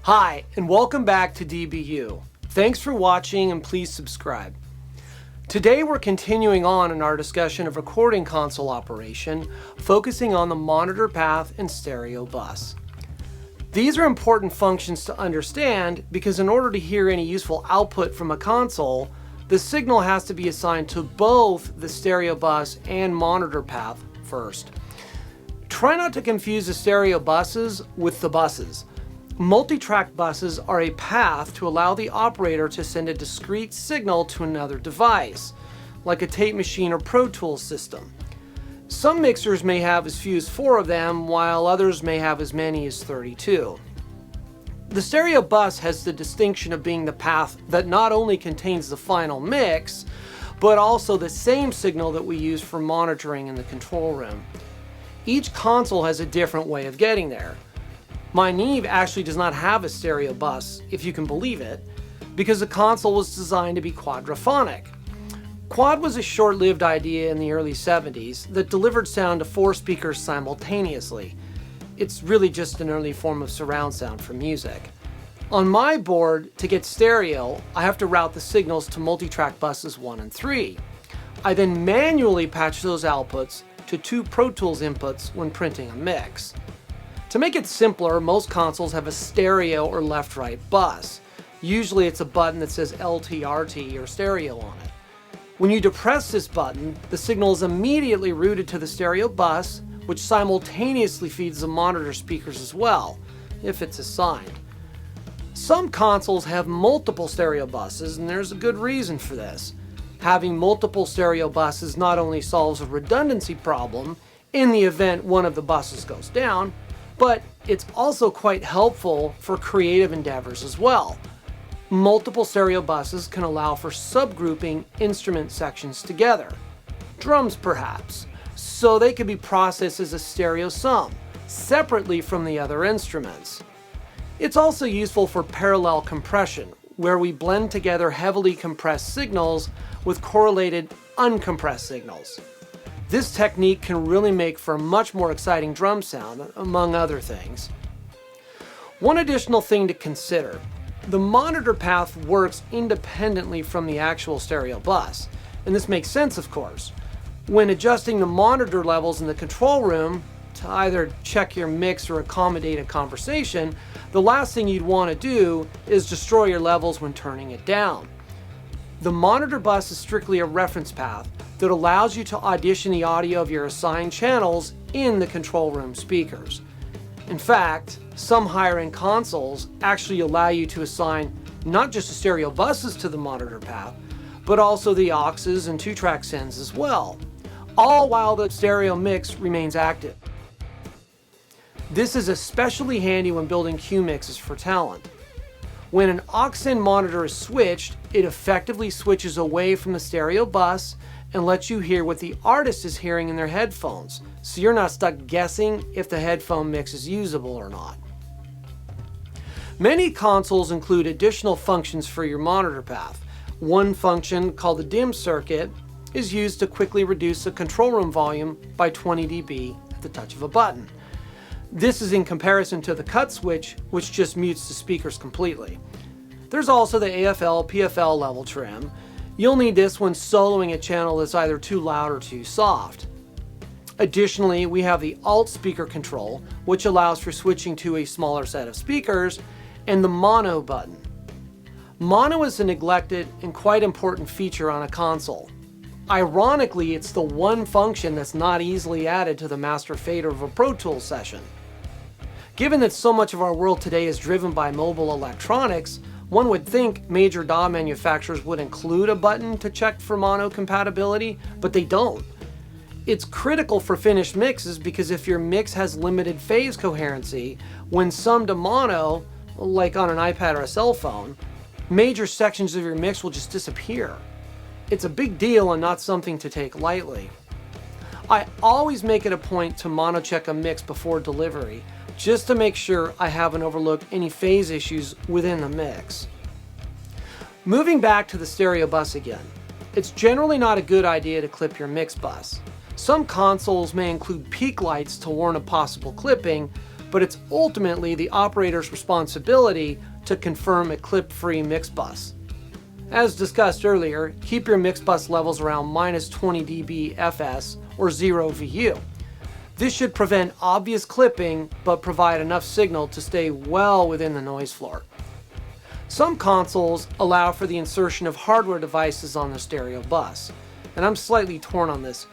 Hi, and welcome back to dBu. Thanks for watching and please subscribe. Today we're continuing on in our discussion of recording console operation, focusing on the monitor path and stereo bus. These are important functions to understand because in order to hear any useful output from a console, the signal has to be assigned to both the stereo bus and monitor path first. Try not to confuse the stereo buses with the buses. Multi-track buses are a path to allow the operator to send a discrete signal to another device, like a tape machine or Pro Tools system. Some mixers may have as few as 4 of them, while others may have as many as 32. The stereo bus has the distinction of being the path that not only contains the final mix, but also the same signal that we use for monitoring in the control room. Each console has a different way of getting there. My Neve actually does not have a stereo bus, if you can believe it, because the console was designed to be quadraphonic. Quad was a short-lived idea in the early 70s that delivered sound to 4 speakers simultaneously. It's really just an early form of surround sound for music. On my board, to get stereo, I have to route the signals to multi-track buses 1 and 3. I then manually patch those outputs to 2 Pro Tools inputs when printing a mix. To make it simpler, most consoles have a stereo or left-right bus. Usually it's a button that says LT/RT or stereo on it. When you depress this button, the signal is immediately routed to the stereo bus, which simultaneously feeds the monitor speakers as well, if it's assigned. Some consoles have multiple stereo buses, and there's a good reason for this. Having multiple stereo buses not only solves a redundancy problem in the event one of the buses goes down, but it's also quite helpful for creative endeavors as well. Multiple stereo buses can allow for subgrouping instrument sections together, drums perhaps, so they can be processed as a stereo sum, separately from the other instruments. It's also useful for parallel compression, where we blend together heavily compressed signals with correlated uncompressed signals. This technique can really make for a much more exciting drum sound, among other things. One additional thing to consider: the monitor path works independently from the actual stereo bus, and this makes sense, of course. When adjusting the monitor levels in the control room to either check your mix or accommodate a conversation, the last thing you'd want to do is destroy your levels when turning it down. The monitor bus is strictly a reference path that allows you to audition the audio of your assigned channels in the control room speakers. In fact, some higher-end consoles actually allow you to assign not just the stereo buses to the monitor path, but also the auxes and 2-track sends as well, all while the stereo mix remains active. This is especially handy when building cue mixes for talent. When an aux-in monitor is switched, it effectively switches away from the stereo bus and lets you hear what the artist is hearing in their headphones, so you're not stuck guessing if the headphone mix is usable or not. Many consoles include additional functions for your monitor path. One function, called the dim circuit, is used to quickly reduce the control room volume by 20 dB at the touch of a button. This is in comparison to the cut switch, which just mutes the speakers completely. There's also the AFL, PFL level trim. You'll need this when soloing a channel that's either too loud or too soft. Additionally, we have the alt speaker control, which allows for switching to a smaller set of speakers, and the mono button. Mono is a neglected and quite important feature on a console. Ironically, it's the one function that's not easily added to the master fader of a Pro Tools session. Given that so much of our world today is driven by mobile electronics, one would think major DAW manufacturers would include a button to check for mono compatibility, but they don't. It's critical for finished mixes because if your mix has limited phase coherency, when summed to mono, like on an iPad or a cell phone, major sections of your mix will just disappear. It's a big deal and not something to take lightly. I always make it a point to mono check a mix before delivery, just to make sure I haven't overlooked any phase issues within the mix. Moving back to the stereo bus again, it's generally not a good idea to clip your mix bus. Some consoles may include peak lights to warn of possible clipping, but it's ultimately the operator's responsibility to confirm a clip-free mix bus. As discussed earlier, keep your mix bus levels around minus 20 dB FS or 0 VU. This should prevent obvious clipping, but provide enough signal to stay well within the noise floor. Some consoles allow for the insertion of hardware devices on the stereo bus, and I'm slightly torn on this.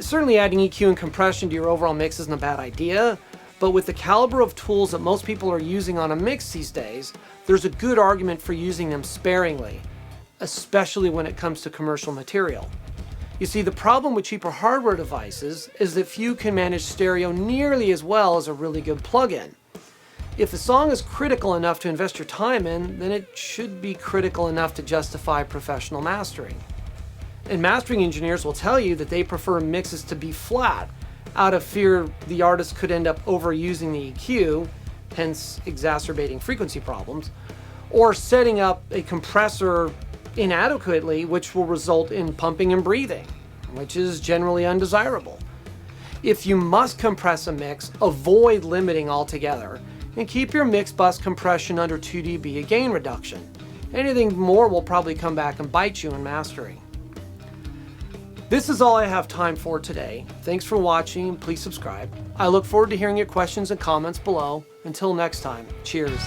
Certainly adding EQ and compression to your overall mix isn't a bad idea, but with the caliber of tools that most people are using on a mix these days, there's a good argument for using them sparingly, especially when it comes to commercial material. You see, the problem with cheaper hardware devices is that few can manage stereo nearly as well as a really good plugin. If a song is critical enough to invest your time in, then it should be critical enough to justify professional mastering. And mastering engineers will tell you that they prefer mixes to be flat, out of fear the artist could end up overusing the EQ, hence exacerbating frequency problems, or setting up a compressor inadequately, which will result in pumping and breathing, which is generally undesirable. If you must compress a mix, avoid limiting altogether, and keep your mix bus compression under 2 dB gain reduction. Anything more will probably come back and bite you in mastering. This is all I have time for today. Thanks for watching, and please subscribe. I look forward to hearing your questions and comments below. Until next time, cheers.